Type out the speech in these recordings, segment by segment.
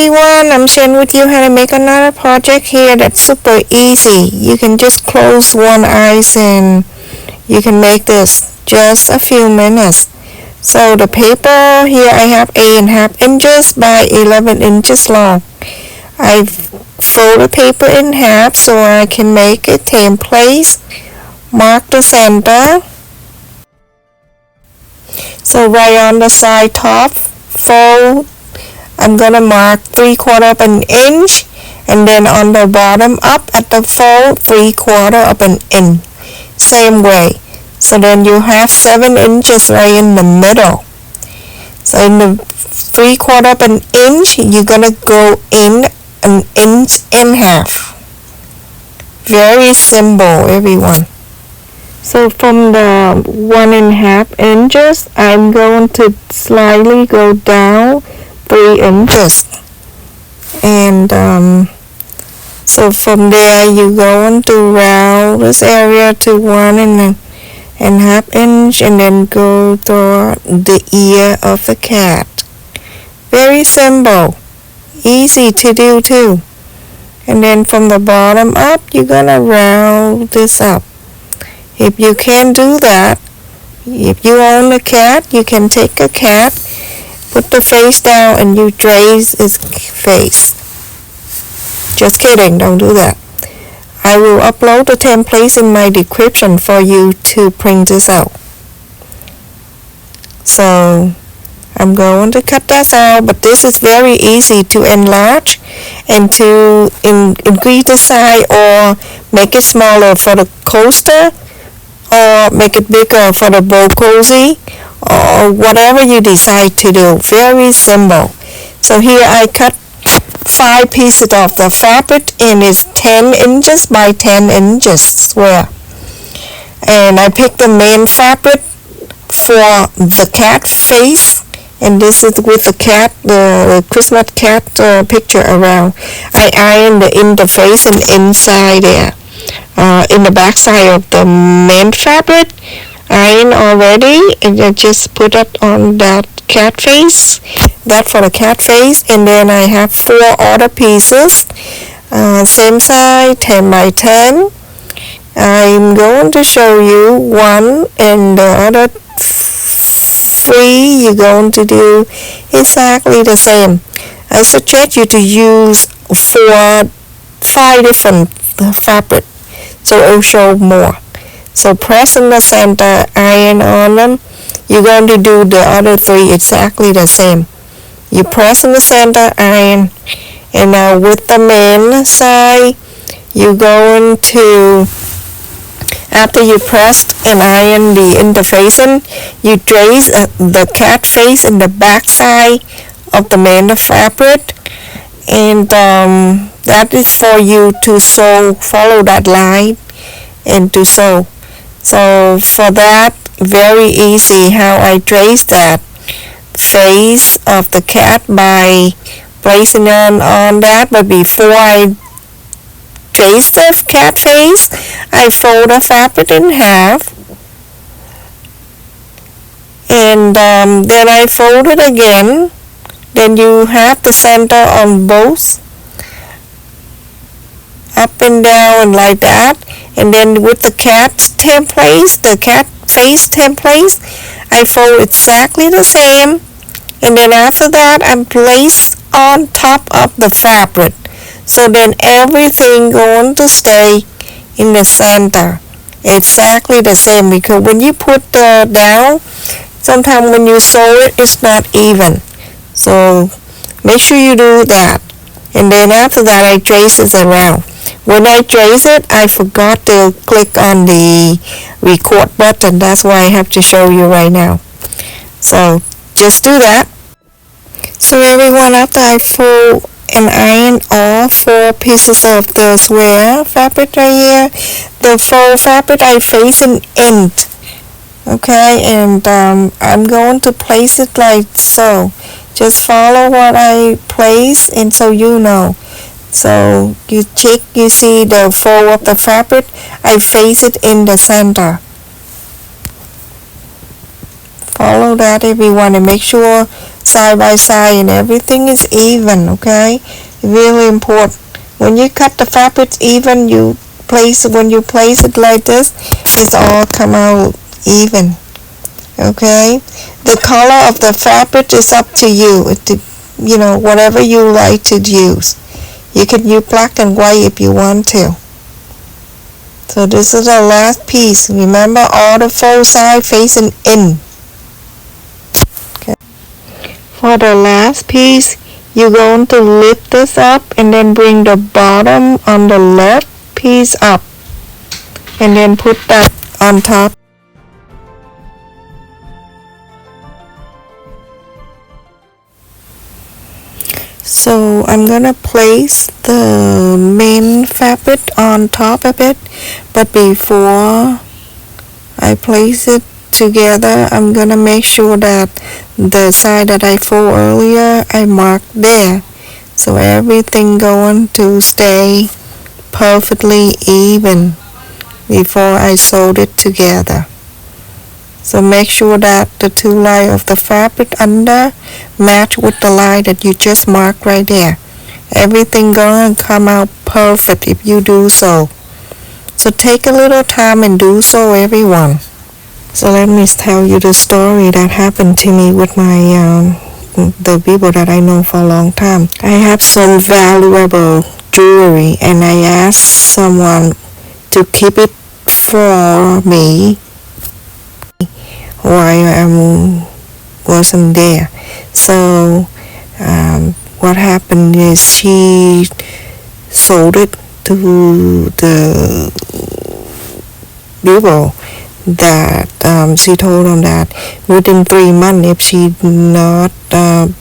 everyone, I'm sharing with you how to make another project here that's super easy. You can just close one eyes and you can make this just a few minutes. So the paper here I have 8.5 inches by 11 inches long. I fold the paper in half so I can make a template. Mark the center. So right on the side top fold, I'm gonna mark 3/4 of an inch, and then on the bottom up at the fold 3/4 of an inch. Same way. So then you have 7 inches right in the middle. So in the 3/4 of an inch, you're gonna go in 1.5 inches. Very simple, everyone. So from the 1.5 inches, I'm going to slightly go down 3 inches. And so from there, you're going to round this area to 1.5 inches and then go to the ear of the cat. Very simple. Easy to do too. And then from the bottom up, you're going to round this up. If you can't do that, if you own a cat, you can take a cat, put the face down, and you trace its face. Just kidding, don't do that. I will upload the templates in my description for you to print this out. So I'm going to cut that out, but this is very easy to enlarge and to increase the size or make it smaller for the coaster, or make it bigger for the bowl cozy, or whatever you decide to do. Very simple. So here I cut 5 pieces of the fabric, and it's 10 inches by 10 inches square. And I picked the main fabric for the cat face, and this is with the cat, the Christmas cat picture around. I ironed the interface and inside there. In the back side of the main fabric, iron already, and I just put it on that cat face, that for the cat face. And then I have 4 other pieces, same size, 10 by 10. I'm going to show you one, and the other 3 you're going to do exactly the same. I suggest you to use 5 different fabric, so it will show more. So press in the center, iron on them. You're going to do the other 3 exactly the same. You press in the center, iron, and now with the main side, you're going to, after you pressed and iron the interfacing, you trace the cat face in the back side of the main fabric, and that is for you to sew, follow that line and to sew. So for that, very easy how I trace that face of the cat by placing on that. But before I trace the cat face, I fold the fabric in half, and then I fold it again. Then you have the center on both, up and down like that. And then with the cat templates, the cat face templates, I fold exactly the same. And then after that, I place on top of the fabric. So then everything going to stay in the center, exactly the same. Because when you put down, sometimes when you sew it, it's not even. So make sure you do that. And then after that, I trace it around. When I trace it, I forgot to click on the record button. That's why I have to show you right now. So just do that. So everyone, after I fold and iron all 4 pieces of the square fabric right here, the fold fabric I face an end. Okay, and I'm going to place it like so. Just follow what I place, and so you know. So you check, you see the fold of the fabric, I face it in the center. Follow that, everyone, and make sure side by side and everything is even, okay? Really important. When you cut the fabric even, when you place it like this, it's all come out even, okay? The color of the fabric is up to you. Whatever you like to use. You can use black and white if you want to. So this is the last piece. Remember, all the four sides facing in. Okay. For the last piece, you're going to lift this up and then bring the bottom on the left piece up. And then put that on top. So I'm gonna place the main fabric on top of it, but before I place it together, I'm gonna make sure that the side that I fold earlier, I marked there, so everything going to stay perfectly even before I sewed it together. So make sure that the two layers of the fabric under match with the line that you just marked right there. Everything gonna come out perfect if you do so. So take a little time and do so, everyone. So let me tell you the story that happened to me with my the people that I know for a long time. I have some valuable jewelry and I asked someone to keep it for me while I wasn't there. So what happened is she sold it to the people that she told them that within 3 months, if she not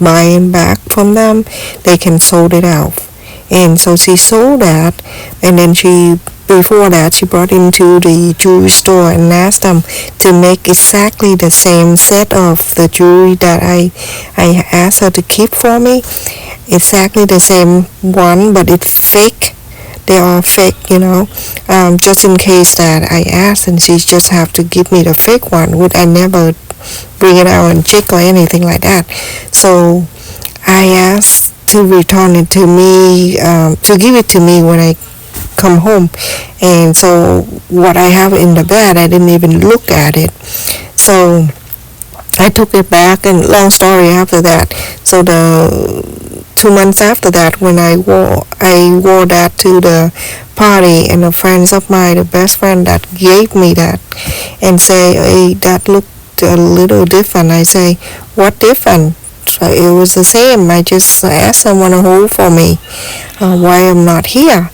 buying back from them, they can sold it out. And so she sold that, and then before that she brought into the jewelry store and asked them to make exactly the same set of the jewelry that I asked her to keep for me, exactly the same one, but it's fake. They're all fake, just in case that I asked and she just have to give me the fake one. Would I never bring it out and check or anything like that. So I asked to return it to me, to give it to me when I come home. And so what I have in the bed, I didn't even look at it. So I took it back, and long story after that. So the 2 months after that, when I wore that to the party, and the friends of mine, the best friend that gave me that, and say, hey, that looked a little different. I say, what different? So it was the same. I just asked someone to hold for me why I'm not here.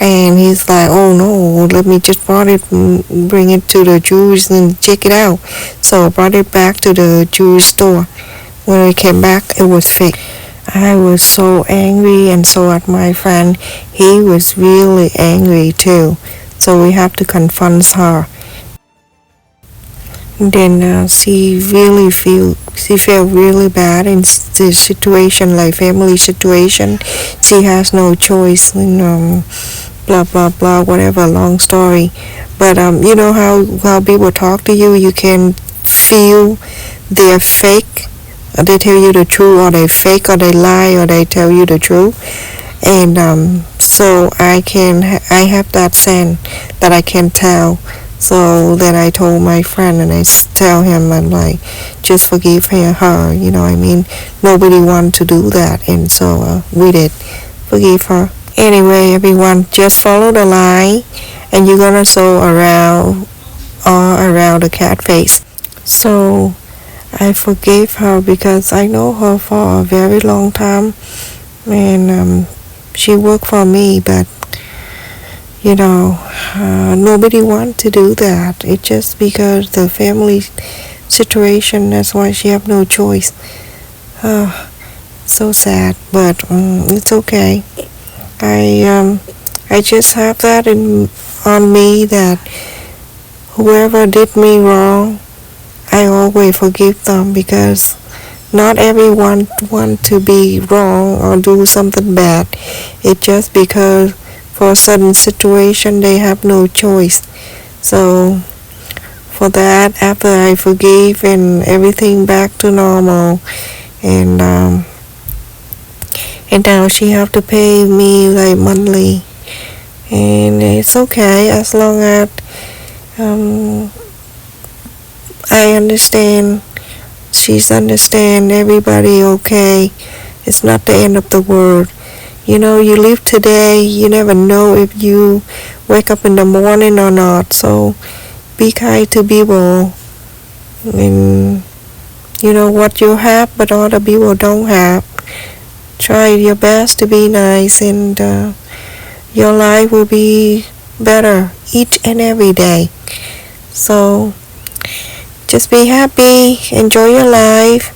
And he's like, oh no, let me just bring it to the jewelry and check it out. So I brought it back to the jewelry store. When I came back, it was fake. I was so angry, and so at my friend, he was really angry too. So we have to confront her. Then she felt really bad in the situation, like family situation. She has no choice, blah blah blah, whatever, long story. But you know how people talk to you, you can feel they're fake, or they tell you the truth, or they fake, or they lie, or they tell you the truth. And so I have that sense that I can tell. So then I told my friend, and I tell him, I'm like, just forgive her, you know what I mean? Nobody wanted to do that, and so we did forgive her. Anyway, everyone, just follow the line, and you're gonna sew around the cat face. So I forgave her because I know her for a very long time, and she worked for me, but nobody want to do that. It's just because the family situation, that's why she have no choice. So sad, but it's okay. I just have that on me, that whoever did me wrong, I always forgive them, because not everyone want to be wrong or do something bad. It's just because for a certain situation they have no choice. So for that, after I forgive and everything back to normal, and now she have to pay me like monthly, and it's okay as long as I understand, she's understand, everybody okay. It's not the end of the world. You know, you live today, you never know if you wake up in the morning or not. So be kind to people, and you know what you have but other people don't have. Try your best to be nice, and your life will be better each and every day. So just be happy, enjoy your life,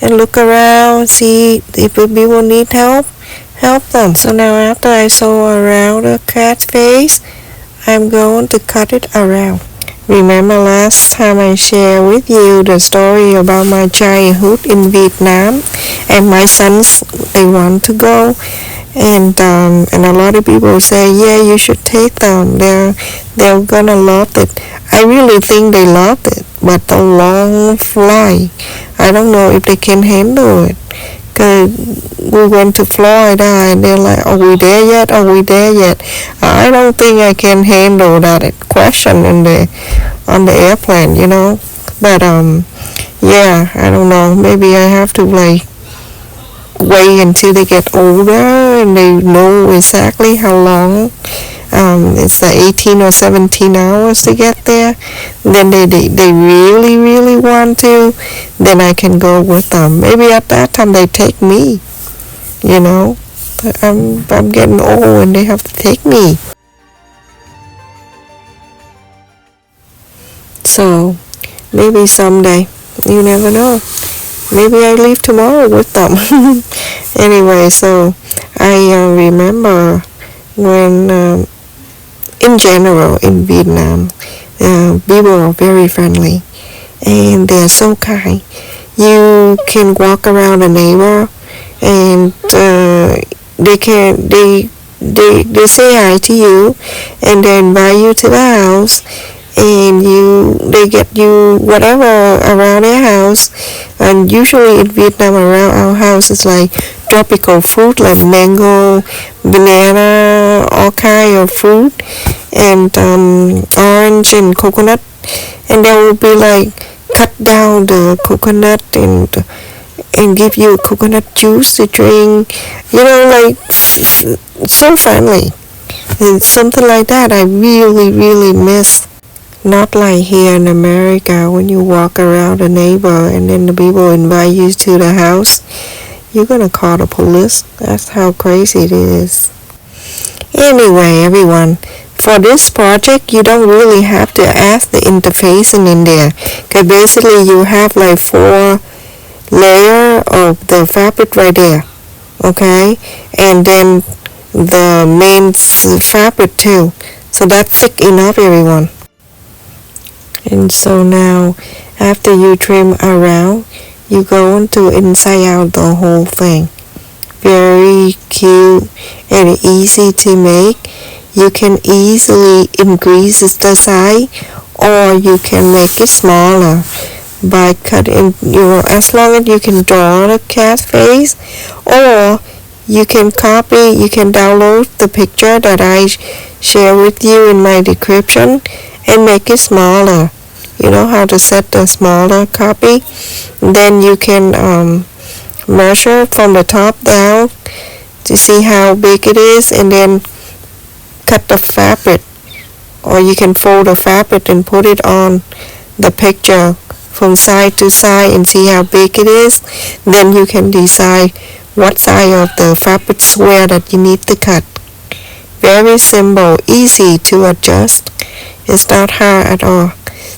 and look around, see if people need help them. So now after I sew around the cat's face, I'm going to cut it around. Remember last time I shared with you the story about my childhood in Vietnam, and my sons, they want to go, and a lot of people say, yeah, you should take them, they're gonna love it. I really think they love it, but the long flight, I don't know if they can handle it. Cause we went to Florida and they're like, are we there yet? Are we there yet? I don't think I can handle that question on the airplane, you know. But yeah, I don't know. Maybe I have to like wait until they get older and they know exactly how long. It's like 18 or 17 hours to get there. Then they really, really want to, then I can go with them. Maybe at that time they take me, you know. I'm getting old and they have to take me. So maybe someday, you never know. Maybe I leave tomorrow with them. Anyway, so I remember when in general in Vietnam, people are very friendly and they're so kind. You can walk around a neighbor and they say hi to you and they invite you to the house, and they get you whatever around their house. And usually in Vietnam around our house is like tropical fruit like mango, banana, all kind of fruit, and orange and coconut. And they will be like cut down the coconut and give you coconut juice to drink, you know, like so friendly. And something like that I really, really miss. Not like here in America when you walk around a neighbor and then the people invite you to the house, you're gonna call the police. That's how crazy it is. Anyway, everyone, for this project you don't really have to add the interfacing in there, because basically you have like 4 layer of the fabric right there, okay, and then the main fabric too. So that's thick enough, everyone. And so now after you trim around, you go into inside out the whole thing. Very cute and easy to make. You can easily increase the size, or you can make it smaller by cutting, you know, as long as you can draw the cat face, or you can copy, you can download the picture that I share with you in my description and make it smaller. You know how to set the smaller copy. Then you can measure from the top down to see how big it is, and then cut the fabric, or you can fold the fabric and put it on the picture from side to side and see how big it is. Then you can decide what side of the fabric square that you need to cut. Very simple, easy to adjust. It's not hard at all.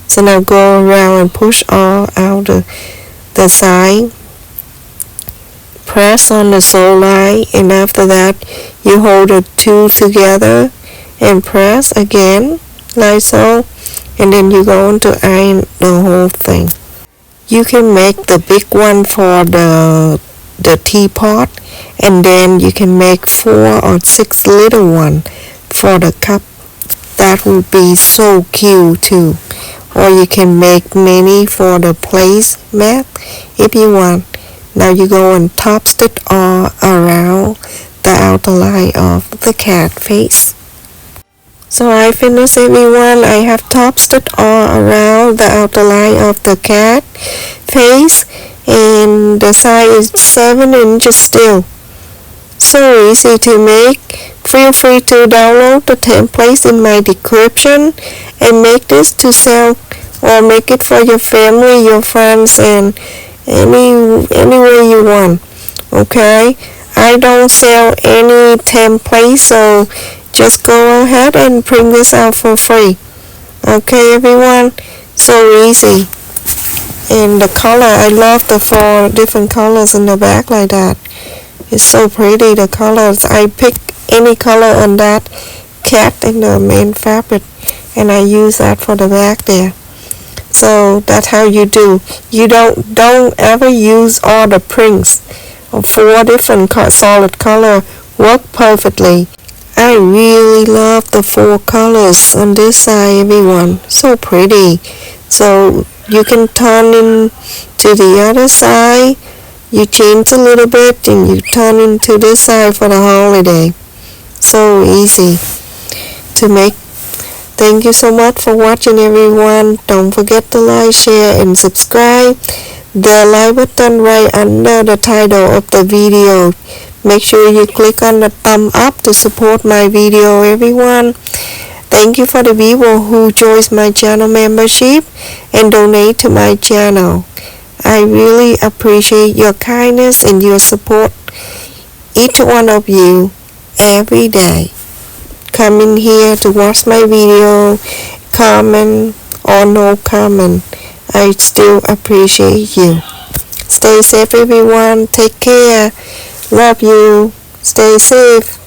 So now go around and push all out the side. Press on the sew line, and after that you hold the 2 together and press again like so, and then you go on to iron the whole thing. You can make the big one for the teapot, and then you can make 4 or 6 little one for the cup. That would be so cute too. Or you can make many for the placemat if you want. Now you go and top stitch all around the outer line of the cat face. So I finished, everyone. I have top stitched all around the outer line of the cat face, and the size is 7 inches still. So easy to make. Feel free to download the templates in my description and make this to sell, or make it for your family, your friends, and any way you want. Okay, I don't sell any templates, so just go ahead and print this out for free. Okay, everyone, so easy. And the color, I love the 4 different colors in the back like that. It's so pretty, the colors. I pick any color on that cat in the main fabric, and I use that for the back there. So that's how you do. You don't ever use all the prints of 4 different solid color. Work perfectly. I really love the 4 colors on this side, everyone. So pretty. So you can turn in to the other side. You change a little bit and you turn into this side for the holiday. So easy to make. Thank you so much for watching, everyone. Don't forget to like, share, and subscribe. The like button right under the title of the video. Make sure you click on the thumb up to support my video, everyone. Thank you for the people who joins my channel membership and donate to my channel. I really appreciate your kindness and your support, each one of you, every day. Come in here to watch my video, comment or no comment. I still appreciate you. Stay safe, everyone. Take care. Love you. Stay safe.